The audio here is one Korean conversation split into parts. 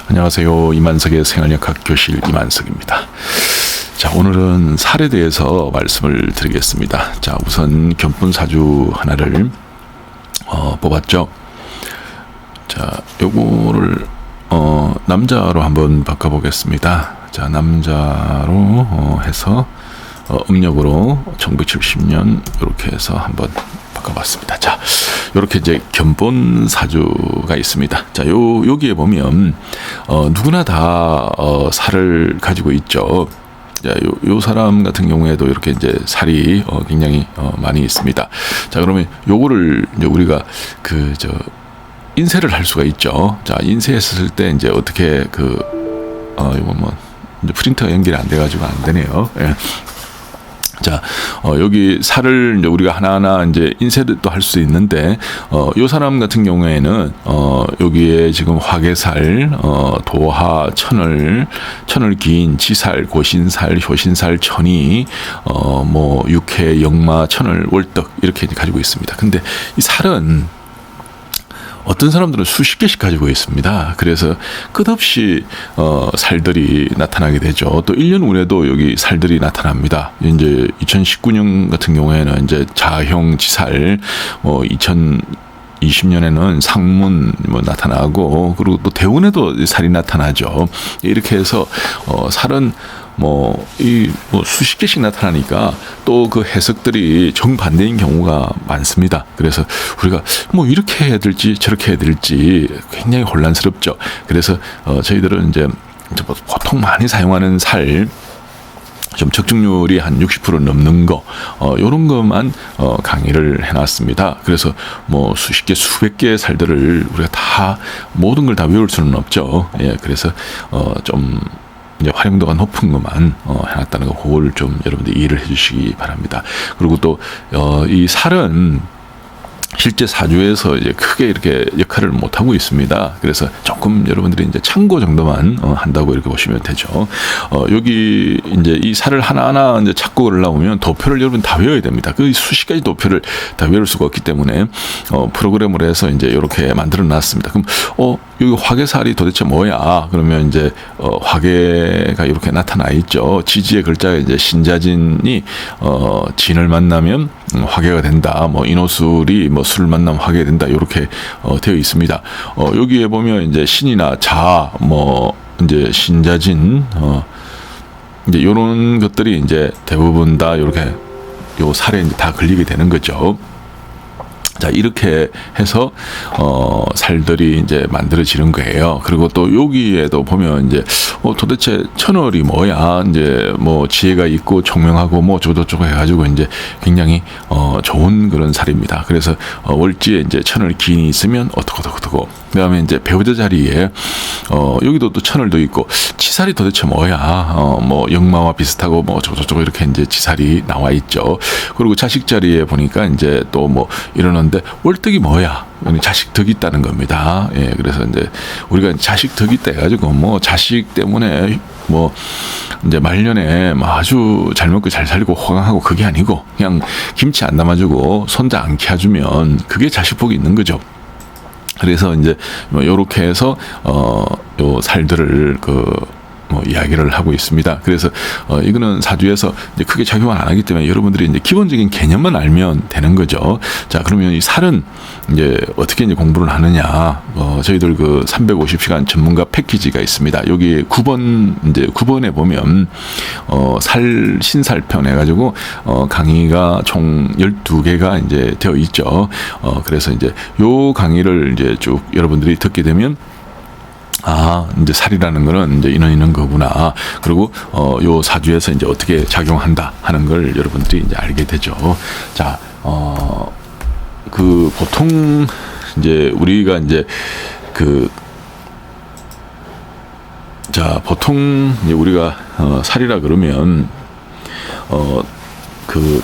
안녕하세요. 이만석의 생활역학 교실 이만석입니다. 자, 오늘은 살에 대해서 말씀을 드리겠습니다. 자, 우선 견본사주 하나를 뽑았죠. 자, 요거를 남자로 한번 바꿔보겠습니다. 자, 남자로 해서 음력으로 1970년 이렇게 해서 한번 바꿔봤습니다. 자, 이렇게 이제 견본 사주가 있습니다. 자, 여기에 보면 누구나 다 살을 가지고 있죠. 자, 요 사람 같은 경우에도 이렇게 이제 살이 굉장히 많이 있습니다. 자, 그러면 요거를 이제 우리가 인쇄를 할 수가 있죠. 자, 인쇄했을 때 이제 어떻게 이거 뭐 이제 프린터가 연결이 안 돼가지고 안 되네요. 예. 자, 여기 살을 이제 우리가 하나하나 이제 인쇄도 할 수 있는데, 요 사람 같은 경우에는, 여기에 지금 화개살, 도하, 천을 긴, 지살, 고신살, 효신살, 천이, 육해, 역마, 천을, 월덕, 이렇게 가지고 있습니다. 근데 이 살은, 어떤 사람들은 수십 개씩 가지고 있습니다. 그래서 끝없이 살들이 나타나게 되죠. 또 1년 후에도 여기 살들이 나타납니다. 이제 2019년 같은 경우에는 이제 자형 지살, 2020년에는 상문 나타나고, 그리고 또 대운에도 살이 나타나죠. 이렇게 해서 살은 수십 개씩 나타나니까 또 그 해석들이 정반대인 경우가 많습니다. 그래서 우리가 이렇게 해야 될지 저렇게 해야 될지 굉장히 혼란스럽죠. 그래서 저희들은 이제 보통 많이 사용하는 살, 좀 적중률이 한 60% 넘는 거, 요런 것만 강의를 해놨습니다. 그래서 수십 개, 수백 개의 살들을 우리가 다 모든 걸 다 외울 수는 없죠. 예, 그래서 좀 이제 활용도가 높은 것만 해놨다는 거, 그걸 좀 여러분들 이해를 해주시기 바랍니다. 그리고 또 이 살은 실제 사주에서 이제 크게 이렇게 역할을 못 하고 있습니다. 그래서 조금 여러분들이 이제 참고 정도만 한다고 이렇게 보시면 되죠. 여기 이제 이 살을 하나하나 이제 찾고 올라오면 도표를 여러분 다 외워야 됩니다. 그 수십 가지 도표를 다 외울 수가 없기 때문에 프로그램을 해서 이제 이렇게 만들어 놨습니다. 그럼 여기 화개살이 도대체 뭐야? 그러면 이제 화개가 이렇게 나타나 있죠. 지지의 글자가 이제 신자진이 진을 만나면 화개가 된다. 인호술이 술을 만나면 화개가 된다. 이렇게 되어 있습니다. 여기에 보면 이제 신이나 자, 이제 신자진, 이제 이런 것들이 이제 대부분 다 이렇게 요 살에 이제 다 걸리게 되는 거죠. 자, 이렇게 해서 살들이 이제 만들어지는 거예요. 그리고 또 여기에도 보면 이제 도대체 천월이 뭐야? 이제 지혜가 있고 총명하고 저저저고 해가지고 이제 굉장히 좋은 그런 살입니다. 그래서 월지에 이제 천월 기인이 있으면 어떻고 그다음에 이제 배우자 자리에 여기도 또 천월도 있고, 지살이 도대체 뭐야? 역마와 비슷하고 저저저고 이렇게 이제 지살이 나와 있죠. 그리고 자식 자리에 보니까 이제 또 이러는데, 월덕이 뭐야? 자식 덕이 있다는 겁니다. 예, 그래서 이제 우리가 자식 덕이 있다 해가지고 자식 때문에 이제 말년에 아주 잘 먹고 잘 살고 호강하고, 그게 아니고 그냥 김치 안 담아주고 손자 안 키워주면 그게 자식 복이 있는 거죠. 그래서 이제 요렇게 해서 요 살들을 이야기를 하고 있습니다. 그래서 이거는 사주에서 이제 크게 작용을 안 하기 때문에 여러분들이 이제 기본적인 개념만 알면 되는 거죠. 자, 그러면 이 살은 이제 어떻게 이제 공부를 하느냐? 저희들 350시간 전문가 패키지가 있습니다. 여기 9번에 보면 신살편 해가지고 강의가 총 12개가 이제 되어 있죠. 그래서 이제 요 강의를 이제 쭉 여러분들이 듣게 되면, 이제 살이라는 거는 이제 이런 거구나. 그리고 요 사주에서 이제 어떻게 작용한다 하는 걸 여러분들이 이제 알게 되죠. 자, 보통 이제 우리가 이제 보통 이제 우리가 살이라 그러면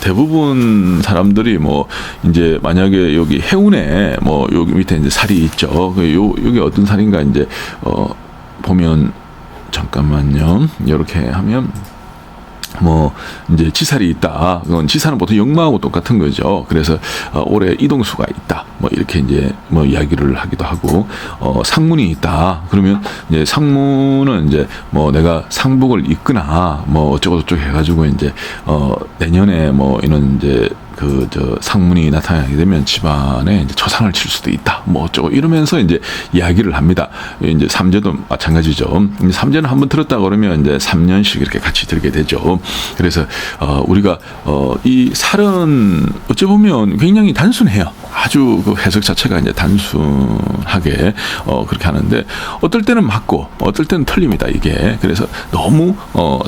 대부분 사람들이 이제 만약에 여기 해운에 여기 밑에 이제 살이 있죠. 여기 어떤 살인가 이제 보면, 잠깐만요. 이렇게 하면 뭐 이제 지살이 있다. 그건 지살은 보통 역마하고 똑같은 거죠. 그래서 올해 이동수가 있다. 뭐 이렇게 이제 뭐 이야기를 하기도 하고 상문이 있다. 그러면 이제 상문은 이제 뭐 내가 상복을 입거나 뭐 어쩌고 저쩌고 해가지고 이제 내년에 뭐 이런 이제 상문이 나타나게 되면 집안에 이제 조상을 칠 수도 있다. 뭐 어쩌고 이러면서 이제 이야기를 합니다. 이제 삼재도 마찬가지죠. 삼재는 한번 들었다 그러면 이제 3년씩 이렇게 같이 들게 되죠. 그래서 우리가 이 살은 어찌 보면 굉장히 단순해요. 아주 그 해석 자체가 이제 단순하게 그렇게 하는데 어떨 때는 맞고 어떨 때는 틀립니다. 이게 그래서 너무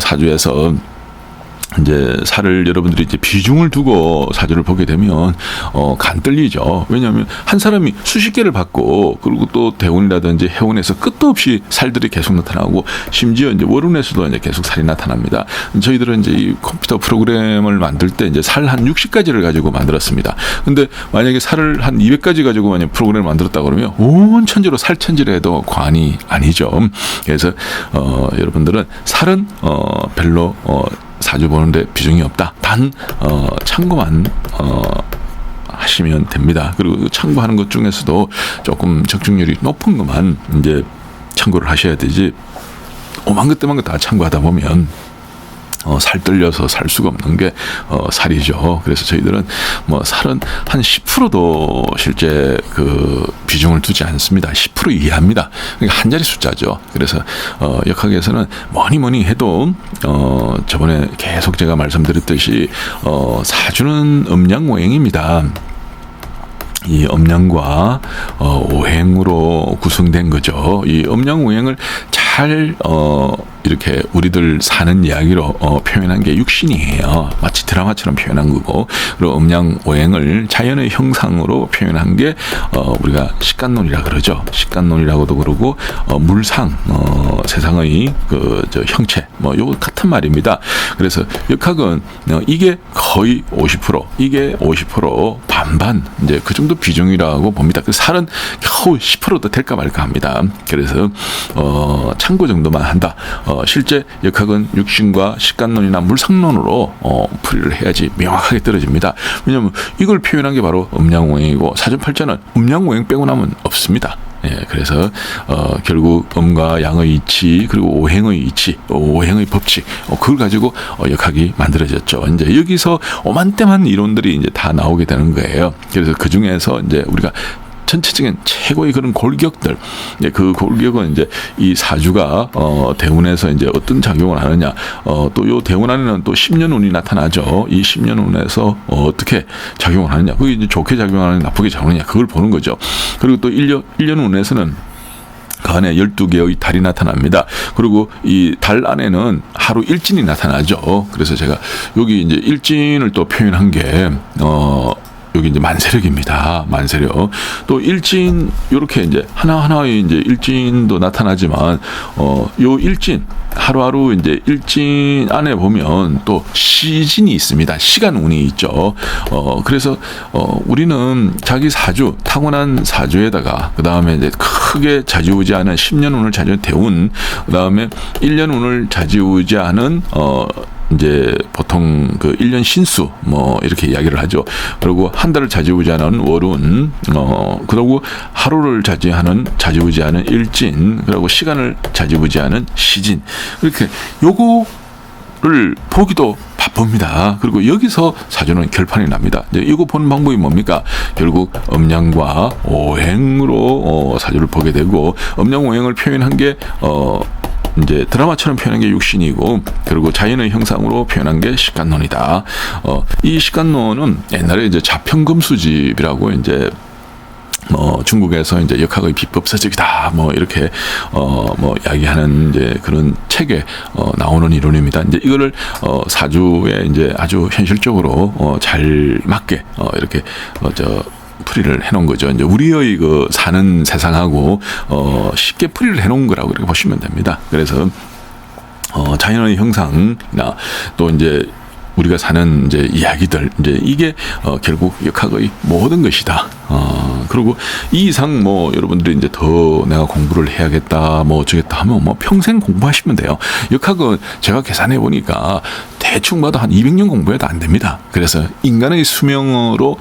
사주에서 이제 살을 여러분들이 이제 비중을 두고 사주를 보게 되면 간 떨리죠. 왜냐하면 한 사람이 수십 개를 받고 그리고 또 대운이라든지 해운에서 끝도 없이 살들이 계속 나타나고 심지어 이제 월운에서도 이제 계속 살이 나타납니다. 저희들은 이제 이 컴퓨터 프로그램을 만들 때 이제 살 한 60가지를 가지고 만들었습니다. 근데 만약에 살을 한 200가지 가지고 만약 프로그램을 만들었다 그러면 온 천지로 살천지를 해도 과언이 아니죠. 그래서 여러분들은 살은 별로 사주 보는데 비중이 없다. 단 참고만 하시면 됩니다. 그리고 참고하는 것 중에서도 조금 적중률이 높은 것만 이제 참고를 하셔야 되지. 오만 것 때만 다 참고하다 보면 살 떨려서 살 수가 없는 게 살이죠. 그래서 저희들은 뭐 살은 한 10%도 실제 그 비중을 두지 않습니다. 10% 이하입니다. 그러니까 한 자리 숫자죠. 그래서 역학에서는 뭐니 해도 저번에 계속 제가 말씀드렸듯이 사주는 음양오행입니다. 이 음양과 오행으로 구성된 거죠. 이 음양오행을 잘 이렇게 우리들 사는 이야기로 표현한 게 육신이에요. 마치 드라마처럼 표현한 거고, 그리고 음양오행을 자연의 형상으로 표현한 게 우리가 식간론이라 그러죠. 식간론이라고도 그러고 물상 세상의 형체 요 같은 말입니다. 그래서 역학은 이게 거의 50%, 이게 50% 반반 이제 그 정도 비중이라고 봅니다. 그 살은 겨우 10%도 될까 말까 합니다. 그래서 참고 정도만 한다. 실제 역학은 육신과 식간론이나 물상론으로 풀이를 해야지 명확하게 떨어집니다. 왜냐하면 이걸 표현한 게 바로 음양오행이고 사주팔자는 음양오행 빼고 나면 없습니다. 예, 그래서 결국 음과 양의 이치 그리고 오행의 이치, 오행의 법칙 그걸 가지고 역학이 만들어졌죠. 이제 여기서 오만때만 이론들이 이제 다 나오게 되는 거예요. 그래서 그 중에서 이제 우리가 전체적인 최고의 그런 골격들, 그 골격은 이제 이 사주가 대운에서 이제 어떤 작용을 하느냐, 또 요 대운 안에는 또 10년 운이 나타나죠. 이 10년 운에서 어떻게 작용을 하느냐, 그게 이제 좋게 작용하느냐, 나쁘게 작용하느냐, 그걸 보는 거죠. 그리고 또 1년 운에서는 그 안에 12개의 달이 나타납니다. 그리고 이 달 안에는 하루 일진이 나타나죠. 그래서 제가 여기 이제 일진을 또 표현한 게 여기 이제 만세력입니다. 만세력. 또 일진 요렇게 이제 하나하나의 이제 일진도 나타나지만 요 일진 하루하루 이제 일진 안에 보면 또 시진이 있습니다. 시간 운이 있죠. 그래서 우리는 자기 사주 타고난 사주에다가 그 다음에 이제 크게 좌지우지하는 10년 운을 좌지우지 대운, 그 다음에 1년 운을 좌지우지하는 이제 보통 그 1년 신수 뭐 이렇게 이야기를 하죠. 그리고 한 달을 좌지우지하는 월운, 그리고 하루를 좌지우지하는 일진, 그리고 시간을 좌지우지하는 시진, 이렇게 요거를 보기도 바쁩니다. 그리고 여기서 사주는 결판이 납니다. 이제 이거 보는 방법이 뭡니까? 결국 음양과 오행으로 사주를 보게 되고, 음양오행을 표현한 게 이제 드라마처럼 표현한 게 육신이고, 그리고 자연의 형상으로 표현한 게 식간론이다. 이 식간론은 옛날에 이제 자평금수집이라고 이제 중국에서 이제 역학의 비법 서적이다 뭐 이렇게 뭐 이야기하는 이제 그런 책에 나오는 이론입니다. 이제 이거를 사주에 이제 아주 현실적으로 잘 맞게 이렇게 풀이를 해놓은 거죠. 이제 우리의 그 사는 세상하고 쉽게 풀이를 해놓은 거라고 이렇게 보시면 됩니다. 그래서 자연의 형상이나 또 이제 우리가 사는 이제 이야기들, 이제 이게 결국 역학의 모든 것이다. 그리고 이 이상 뭐 여러분들이 이제 더 내가 공부를 해야겠다, 뭐 어쩌겠다 하면 뭐 평생 공부하시면 돼요. 역학은 제가 계산해 보니까 대충 봐도 한 200년 공부해도 안 됩니다. 그래서 인간의 수명으로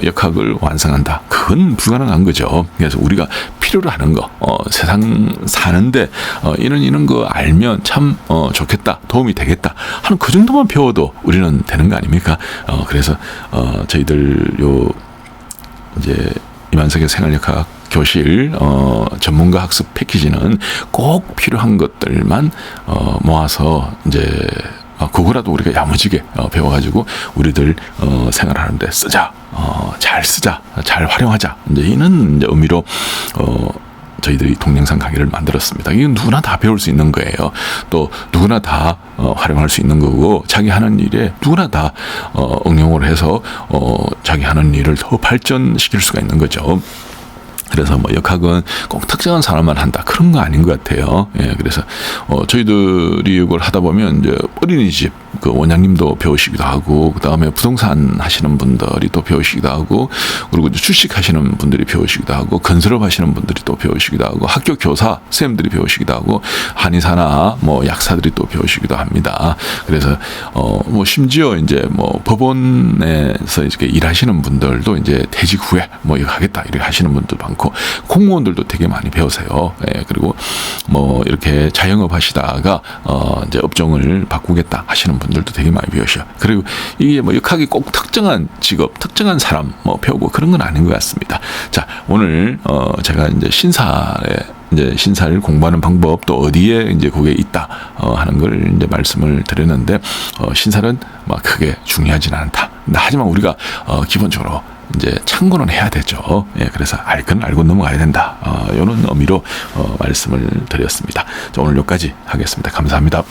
역학을 완성한다. 그건 불가능한 거죠. 그래서 우리가 필요로 하는 거, 세상 사는데 이런 거 알면 참 좋겠다, 도움이 되겠다 하는 그 정도만 배워도 우리는 되는 거 아닙니까? 그래서 저희들 요 이제 이만석의 생활역학 교실 전문가 학습 패키지는 꼭 필요한 것들만 모아서 이제 그거라도 우리가 야무지게 배워가지고 우리들 생활하는데 쓰자, 잘 쓰자, 잘 활용하자, 이제 이런 이제 의미로 저희들이 동영상 강의를 만들었습니다. 이건 누구나 다 배울 수 있는 거예요. 또 누구나 다 활용할 수 있는 거고, 자기 하는 일에 누구나 다 응용을 해서 자기 하는 일을 더 발전시킬 수가 있는 거죠. 그래서 뭐 역학은 꼭 특정한 사람만 한다, 그런 거 아닌 것 같아요. 예, 그래서 저희들이 이걸 하다 보면 이제 어린이집 그 원장님도 배우시기도 하고, 그 다음에 부동산 하시는 분들이 또 배우시기도 하고, 그리고 이제 주식하시는 분들이 배우시기도 하고, 건설업 하시는 분들이 또 배우시기도 하고, 학교 교사 선생님들이 배우시기도 하고, 한의사나 뭐 약사들이 또 배우시기도 합니다. 그래서 뭐 심지어 이제 뭐 법원에서 이렇게 일하시는 분들도 이제 퇴직 후에 뭐 이거 하겠다 이렇게 하시는 분들 많고, 공무원들도 되게 많이 배우세요. 예, 그리고 뭐 이렇게 자영업 하시다가 이제 업종을 바꾸겠다 하시는 분들도 되게 많이 배우셔. 그리고 이게 뭐 역학이 꼭 특정한 직업, 특정한 사람 뭐 배우고 그런 건 아닌 것 같습니다. 자, 오늘 제가 이제 신사를 공부하는 방법, 또 어디에 이제 그게 있다 하는 걸 이제 말씀을 드렸는데, 신사는 막 크게 중요하지는 않다. 하지만 우리가 기본적으로 이제 참고는 해야 되죠. 예, 그래서 알건 알고 넘어가야 된다. 이런 의미로 말씀을 드렸습니다. 자, 오늘 여기까지 하겠습니다. 감사합니다.